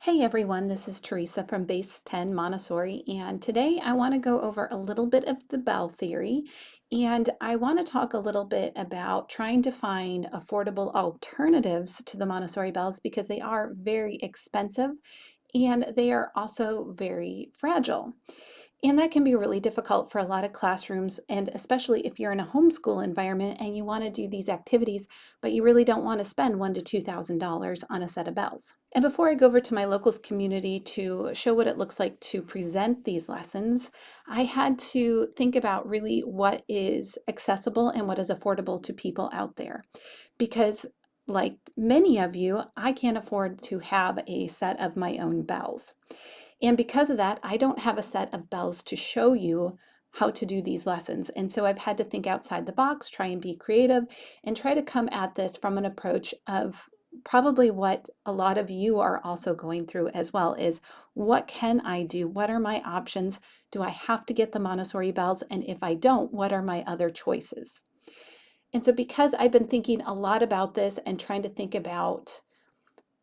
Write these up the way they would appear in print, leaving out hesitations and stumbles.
Hey everyone, this is Teresa from Base 10 Montessori, and today I want to go over a little bit of the bell theory, and I want to talk a little bit about trying to find affordable alternatives to the Montessori bells because they are very expensive and they are also very fragile. And that can be really difficult for a lot of classrooms, and especially if you're in a homeschool environment and you want to do these activities, but you really don't want to spend $1,000 to $2,000 on a set of bells. And before I go over to my locals community to show what it looks like to present these lessons, I had to think about really what is accessible and what is affordable to people out there. Because like many of you, I can't afford to have a set of my own bells. And because of that, I don't have a set of bells to show you how to do these lessons. And so I've had to think outside the box, try and be creative, and try to come at this from an approach of probably what a lot of you are also going through as well is what can I do? What are my options? Do I have to get the Montessori bells? And if I don't, what are my other choices? And so because I've been thinking a lot about this and trying to think about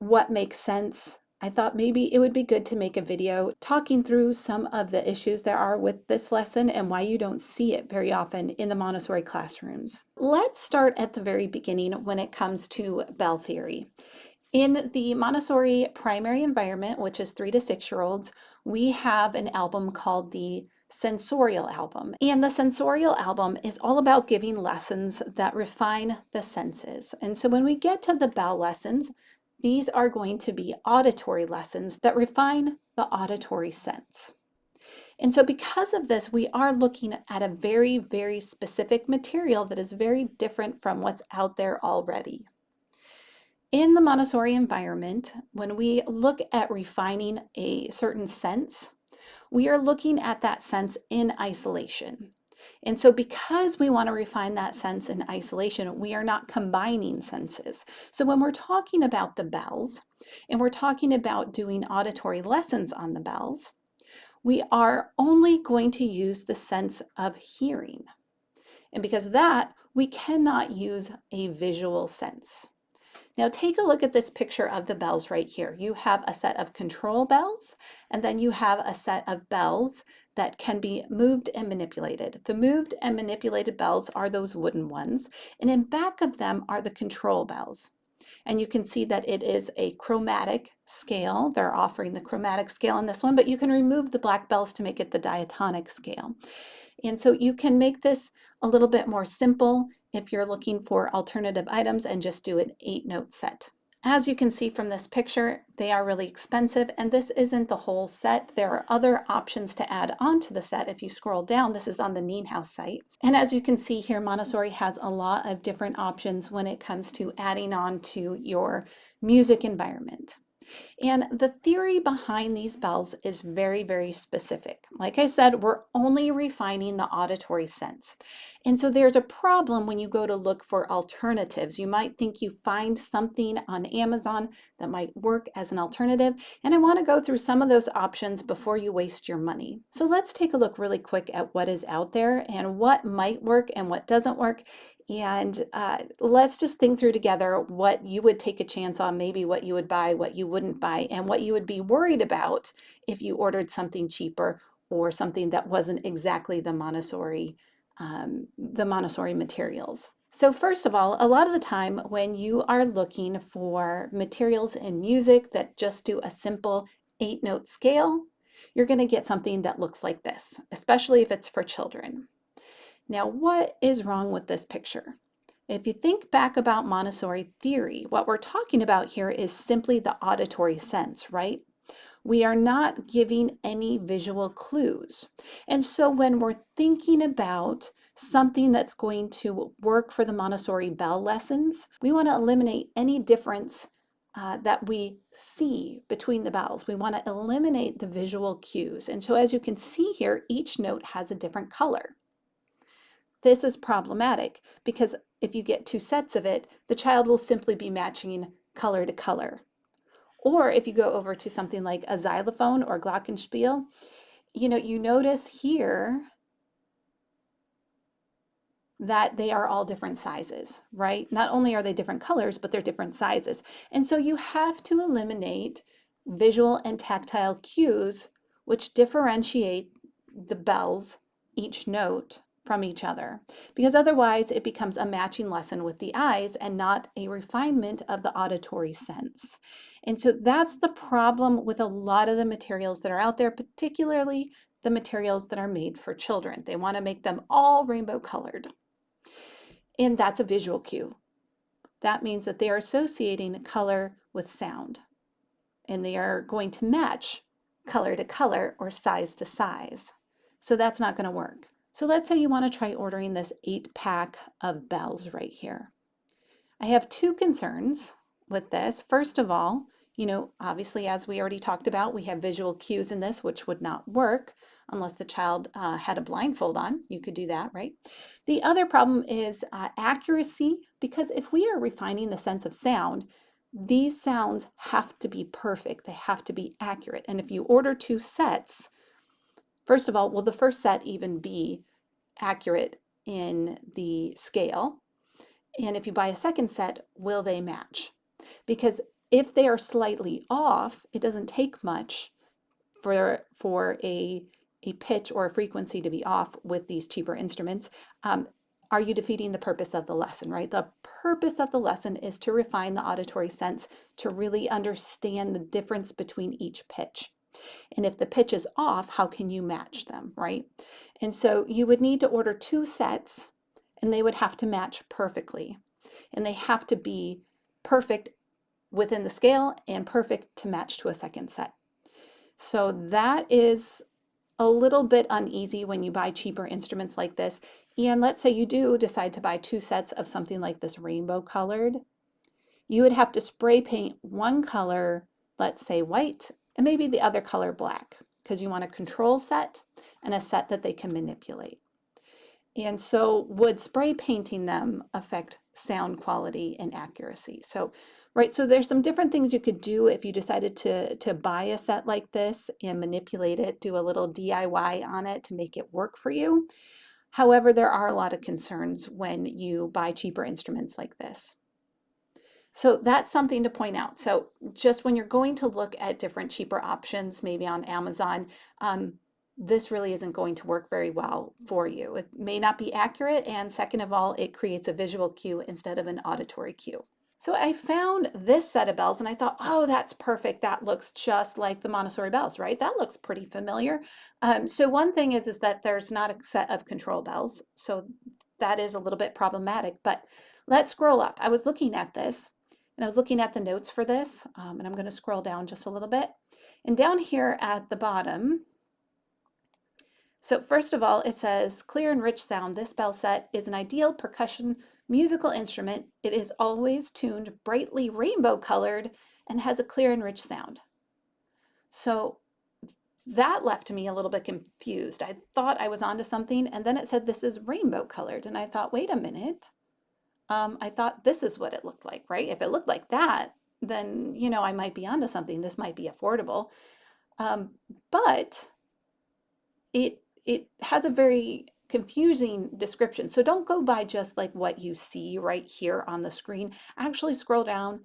what makes sense, I thought maybe it would be good to make a video talking through some of the issues there are with this lesson and why you don't see it very often in the Montessori classrooms. Let's start at the very beginning when it comes to bell theory. In the Montessori primary environment, which is 3 to 6-year-olds, we have an album called the Sensorial Album. And the Sensorial Album is all about giving lessons that refine the senses. And so when we get to the bell lessons, these are going to be auditory lessons that refine the auditory sense. And so because of this, we are looking at a very, very specific material that is very different from what's out there already. In the Montessori environment, when we look at refining a certain sense, we are looking at that sense in isolation. And so because we want to refine that sense in isolation, we are not combining senses. So when we're talking about the bells and we're talking about doing auditory lessons on the bells, we are only going to use the sense of hearing. And because of that, we cannot use a visual sense. Now take a look at this picture of the bells right here. You have a set of control bells, and then you have a set of bells that can be moved and manipulated. The moved and manipulated bells are those wooden ones, and in back of them are the control bells. And you can see that it is a chromatic scale. They're offering the chromatic scale on this one, but you can remove the black bells to make it the diatonic scale. And so you can make this a little bit more simple if you're looking for alternative items and just do an 8-note set. As you can see from this picture, they are really expensive, and this isn't the whole set. There are other options to add onto the set. If you scroll down, this is on the Nienhouse site. And as you can see here, Montessori has a lot of different options when it comes to adding on to your music environment. And the theory behind these bells is very, very specific. Like I said, we're only refining the auditory sense. And so there's a problem when you go to look for alternatives. You might think you find something on Amazon that might work as an alternative. And I want to go through some of those options before you waste your money. So let's take a look really quick at what is out there and what might work and what doesn't work. And let's just think through together what you would take a chance on, maybe what you would buy, what you wouldn't buy, and what you would be worried about if you ordered something cheaper or something that wasn't exactly the Montessori materials. So first of all, a lot of the time when you are looking for materials in music that just do a simple 8-note scale, you're going to get something that looks like this, especially if it's for children. Now, what is wrong with this picture? If you think back about Montessori theory, what we're talking about here is simply the auditory sense, right? We are not giving any visual clues. And so when we're thinking about something that's going to work for the Montessori bell lessons, we want to eliminate any difference that we see between the bells. We want to eliminate the visual cues. And so as you can see here, each note has a different color. This is problematic because if you get 2 sets of it, the child will simply be matching color to color. Or if you go over to something like a xylophone or glockenspiel, you notice here that they are all different sizes, right? Not only are they different colors, but they're different sizes. And so you have to eliminate visual and tactile cues which differentiate the bells, each note, from each other, because otherwise it becomes a matching lesson with the eyes and not a refinement of the auditory sense. And so that's the problem with a lot of the materials that are out there, particularly the materials that are made for children. They want to make them all rainbow colored. And that's a visual cue. That means that they are associating color with sound, and they are going to match color to color or size to size. So that's not going to work. So let's say you want to try ordering this 8-pack of bells right here. I have two concerns with this. First of all, obviously, as we already talked about, we have visual cues in this, which would not work unless the child had a blindfold on. You could do that, right? The other problem is accuracy, because if we are refining the sense of sound, these sounds have to be perfect. They have to be accurate. And if you order 2 sets, first of all, will the first set even be accurate in the scale? And if you buy a second set, will they match? Because if they are slightly off, it doesn't take much for a pitch or a frequency to be off with these cheaper instruments. Are you defeating the purpose of the lesson, right? The purpose of the lesson is to refine the auditory sense, to really understand the difference between each pitch. And if the pitch is off, how can you match them, right? And so you would need to order 2 sets, and they would have to match perfectly. And they have to be perfect within the scale and perfect to match to a second set. So that is a little bit uneasy when you buy cheaper instruments like this. And let's say you do decide to buy 2 sets of something like this rainbow colored. You would have to spray paint one color, let's say white, and maybe the other color black, because you want a control set and a set that they can manipulate. And so would spray painting them affect sound quality and accuracy? So, right, so there's some different things you could do if you decided to buy a set like this and manipulate it, do a little DIY on it to make it work for you. However, there are a lot of concerns when you buy cheaper instruments like this. So that's something to point out. So just when you're going to look at different cheaper options, maybe on Amazon, this really isn't going to work very well for you. It may not be accurate, and second of all, it creates a visual cue instead of an auditory cue. So I found this set of bells and I thought, oh, that's perfect. That looks just like the Montessori bells, right? That looks pretty familiar. So one thing is that there's not a set of control bells. So that is a little bit problematic, but let's scroll up. I was looking at this and I was looking at the notes for this, and I'm going to scroll down just a little bit. And down here at the bottom, so first of all, it says, clear and rich sound. This bell set is an ideal percussion musical instrument. It is always tuned brightly rainbow colored and has a clear and rich sound. So that left me a little bit confused. I thought I was onto something, and then it said this is rainbow colored. And I thought, wait a minute. I thought this is what it looked like, right? If it looked like that, then, I might be onto something. This might be affordable. But it has a very confusing description. So don't go by just like what you see right here on the screen. Actually scroll down,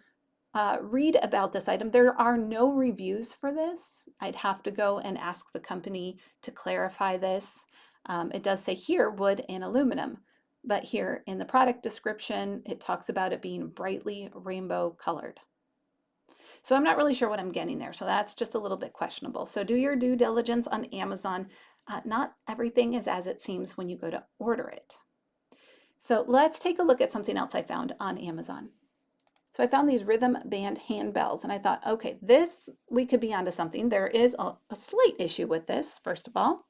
read about this item. There are no reviews for this. I'd have to go and ask the company to clarify this. It does say here wood and aluminum, but here in the product description, it talks about it being brightly rainbow colored. So I'm not really sure what I'm getting there. So that's just a little bit questionable. So do your due diligence on Amazon. Not everything is as it seems when you go to order it. So let's take a look at something else I found on Amazon. So I found these rhythm band handbells and I thought, okay, this, we could be onto something. There is a slight issue with this, first of all.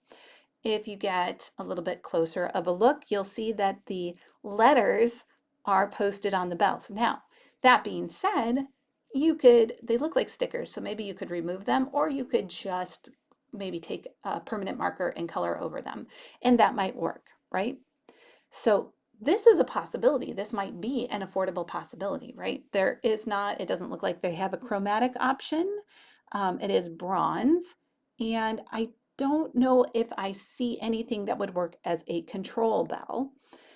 If you get a little bit closer of a look, you'll see that the letters are posted on the bells. Now, that being said, they look like stickers, so maybe you could remove them, or you could just maybe take a permanent marker and color over them, and that might work, right? So this is a possibility. This might be an affordable possibility, right? It doesn't look like they have a chromatic option. It is bronze, and I don't know if I see anything that would work as a control bell.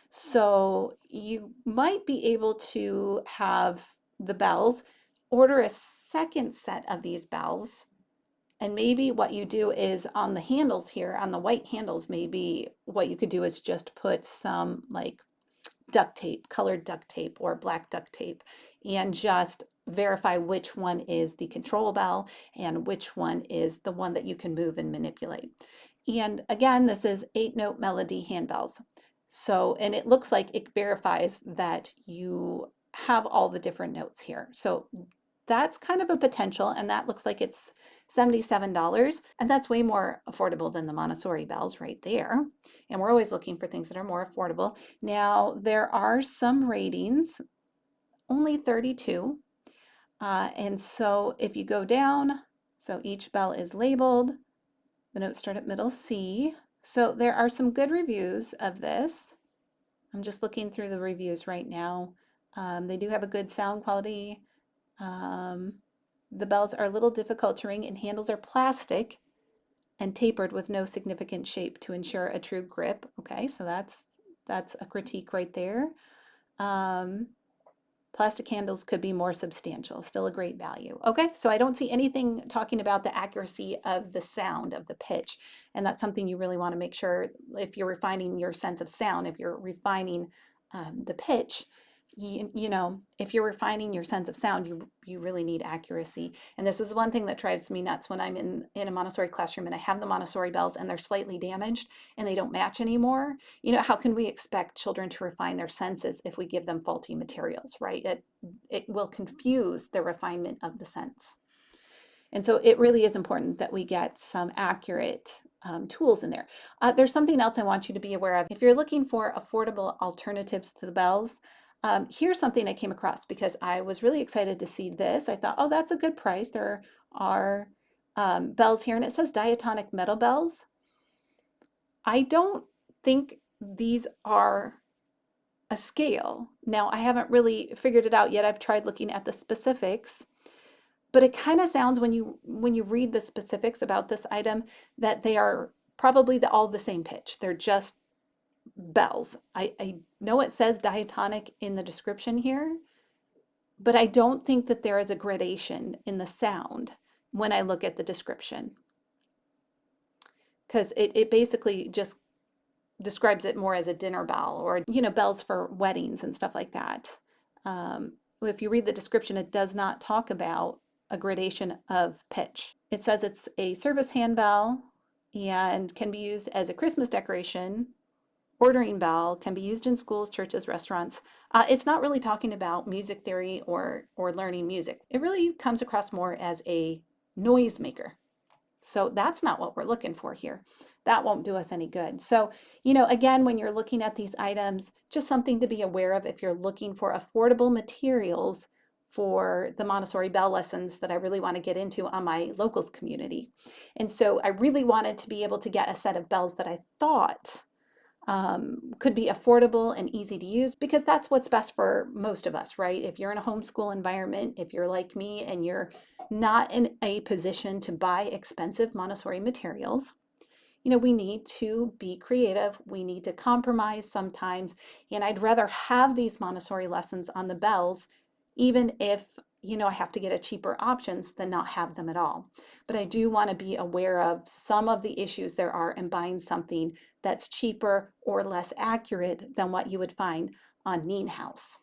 So you might be able to have the bells, order a second set of these bells. And maybe what you do is on the handles here, on the white handles, maybe what you could do is just put some like duct tape, colored duct tape or black duct tape, and just verify which one is the control bell and which one is the one that you can move and manipulate. And again, this is 8-note melody handbells. So, and it looks like it verifies that you have all the different notes here. So that's kind of a potential, and that looks like it's $77, and that's way more affordable than the Montessori bells right there. And we're always looking for things that are more affordable. Now, there are some ratings, only 32. And so if you go down, so each bell is labeled, the notes start at middle C. So there are some good reviews of this. I'm just looking through the reviews right now. They do have a good sound quality. The bells are a little difficult to ring and handles are plastic and tapered with no significant shape to ensure a true grip. Okay, so that's a critique right there. Plastic handles could be more substantial, still a great value. Okay, so I don't see anything talking about the accuracy of the sound, of the pitch, and that's something you really want to make sure if you're refining your sense of sound, if you're refining the pitch, you know, if you're refining your sense of sound, you really need accuracy. And this is one thing that drives me nuts when I'm in a Montessori classroom and I have the Montessori bells and they're slightly damaged and they don't match anymore. You know, how can we expect children to refine their senses if we give them faulty materials, right? It will confuse the refinement of the sense. And so it really is important that we get some accurate tools in there. There's something else I want you to be aware of. If you're looking for affordable alternatives to the bells, here's something I came across because I was really excited to see this. I thought, oh, that's a good price. There are bells here, and it says diatonic metal bells. I don't think these are a scale. Now, I haven't really figured it out yet. I've tried looking at the specifics, but it kind of sounds when you read the specifics about this item that they are probably all the same pitch. They're just bells. I know it says diatonic in the description here, but I don't think that there is a gradation in the sound when I look at the description, because it basically just describes it more as a dinner bell or, you know, bells for weddings and stuff like that. If you read the description, it does not talk about a gradation of pitch. It says it's a service handbell and can be used as a Christmas decoration. Ordering bell can be used in schools, churches, restaurants. It's not really talking about music theory or learning music. It really comes across more as a noise maker. So that's not what we're looking for here. That won't do us any good. So, you know, again, when you're looking at these items, just something to be aware of if you're looking for affordable materials for the Montessori bell lessons that I really want to get into on my locals community. And so I really wanted to be able to get a set of bells that I thought could be affordable and easy to use, because that's what's best for most of us, right? If you're in a homeschool environment, if you're like me and you're not in a position to buy expensive Montessori materials, you know, we need to be creative. We need to compromise sometimes. And I'd rather have these Montessori lessons on the bells, even if, you know, I have to get a cheaper options than not have them at all. But I do want to be aware of some of the issues there are in buying something that's cheaper or less accurate than what you would find on Neen House.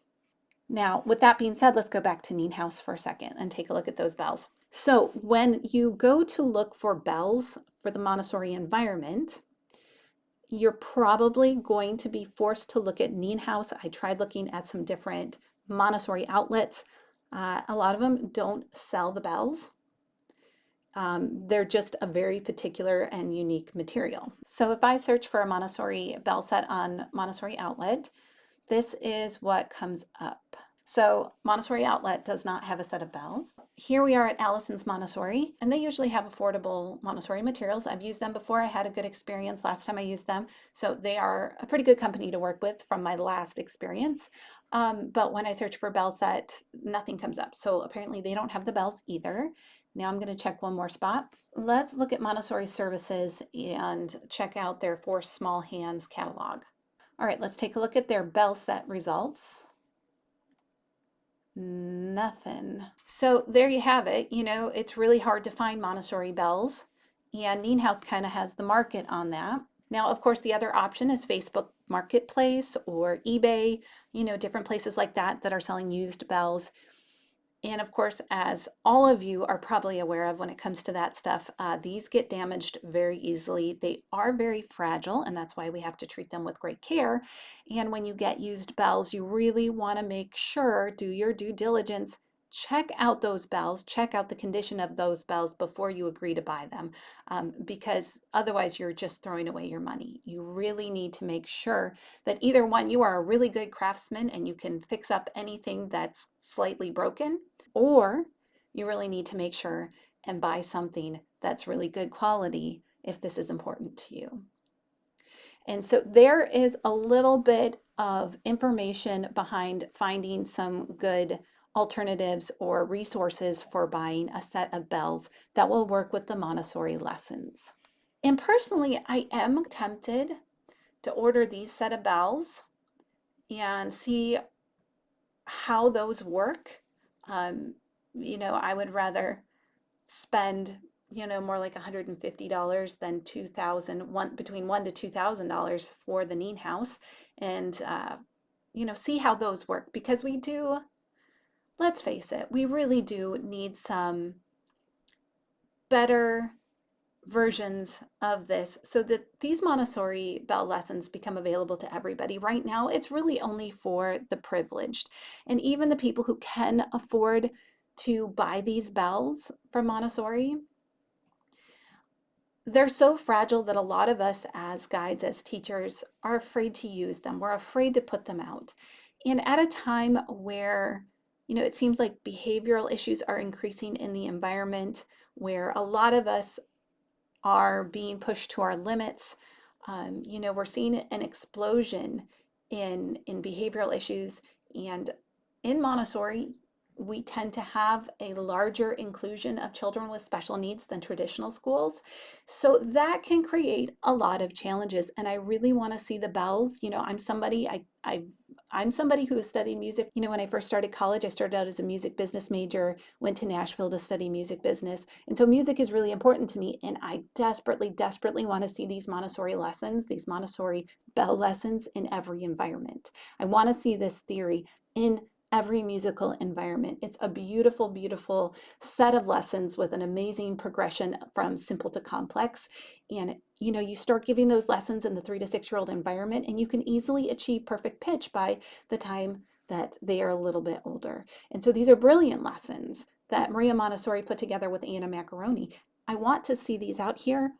Now, with that being said, let's go back to Neen House for a second and take a look at those bells. So when you go to look for bells for the Montessori environment, you're probably going to be forced to look at Neen House. I tried looking at some different Montessori outlets. A lot of them don't sell the bells. They're just a very particular and unique material. So if I search for a Montessori bell set on Montessori Outlet, this is what comes up. So Montessori Outlet does not have a set of bells. Here we are at Allison's Montessori, and they usually have affordable Montessori materials. I've used them before. I had a good experience last time I used them. So they are a pretty good company to work with from my last experience. But when I search for bell set, nothing comes up. So apparently they don't have the bells either. Now I'm going to check one more spot. Let's look at Montessori Services and check out their For Small Hands catalog. All right, let's take a look at their bell set results. Nothing. So there you have it. It's really hard to find Montessori bells, and House kind of has the market on that. Now, of course, the other option is Facebook Marketplace or eBay, different places like that are selling used bells. And of course, as all of you are probably aware of when it comes to that stuff, these get damaged very easily. They are very fragile, and that's why we have to treat them with great care. And when you get used bells, you really want to make sure, do your due diligence, check out those bells, check out the condition of those bells before you agree to buy them, because otherwise you're just throwing away your money. You really need to make sure that either one, you are a really good craftsman and you can fix up anything that's slightly broken, or you really need to make sure and buy something that's really good quality if this is important to you. And so there is a little bit of information behind finding some good alternatives or resources for buying a set of bells that will work with the Montessori lessons. And personally, I am tempted to order these set of bells and see how those work. Um, I would rather spend, more like $150 than between $1 to $2,000 for the Neen House, and see how those work, because let's face it, we really do need some better versions of this so that these Montessori bell lessons become available to everybody. Right now, it's really only for the privileged. And even the people who can afford to buy these bells from Montessori, they're so fragile that a lot of us as guides, as teachers, are afraid to use them. We're afraid to put them out. And at a time where, it seems like behavioral issues are increasing in the environment, where a lot of us are being pushed to our limits. We're seeing an explosion in behavioral issues, and in Montessori, we tend to have a larger inclusion of children with special needs than traditional schools. So that can create a lot of challenges. And I really want to see the bells. I'm somebody who has studied music. When I first started college, I started out as a music business major, went to Nashville to study music business. And so music is really important to me. And I desperately, desperately want to see these Montessori lessons, these Montessori bell lessons in every environment. I want to see this theory in every musical environment. It's a beautiful, beautiful set of lessons with an amazing progression from simple to complex. And you start giving those lessons in the 3 to 6-year-old environment, and you can easily achieve perfect pitch by the time that they are a little bit older. And so these are brilliant lessons that Maria Montessori put together with Anna Macaroni. I want to see these out here.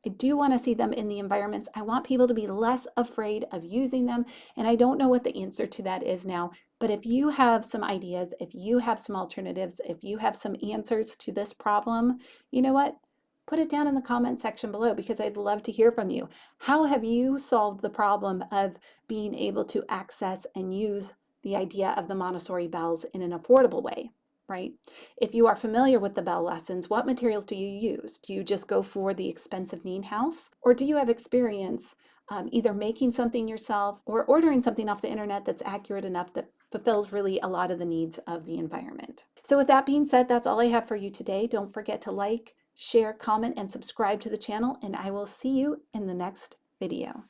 I do want to see them in the environments. I want people to be less afraid of using them. And I don't know what the answer to that is now, but if you have some ideas, if you have some alternatives, if you have some answers to this problem, you know what? Put it down in the comment section below, because I'd love to hear from you. How have you solved the problem of being able to access and use the idea of the Montessori bells in an affordable way? Right? If you are familiar with the bell lessons, what materials do you use? Do you just go for the expensive Neen House? Or do you have experience either making something yourself or ordering something off the internet that's accurate enough that fulfills really a lot of the needs of the environment? So with that being said, that's all I have for you today. Don't forget to like, share, comment, and subscribe to the channel, and I will see you in the next video.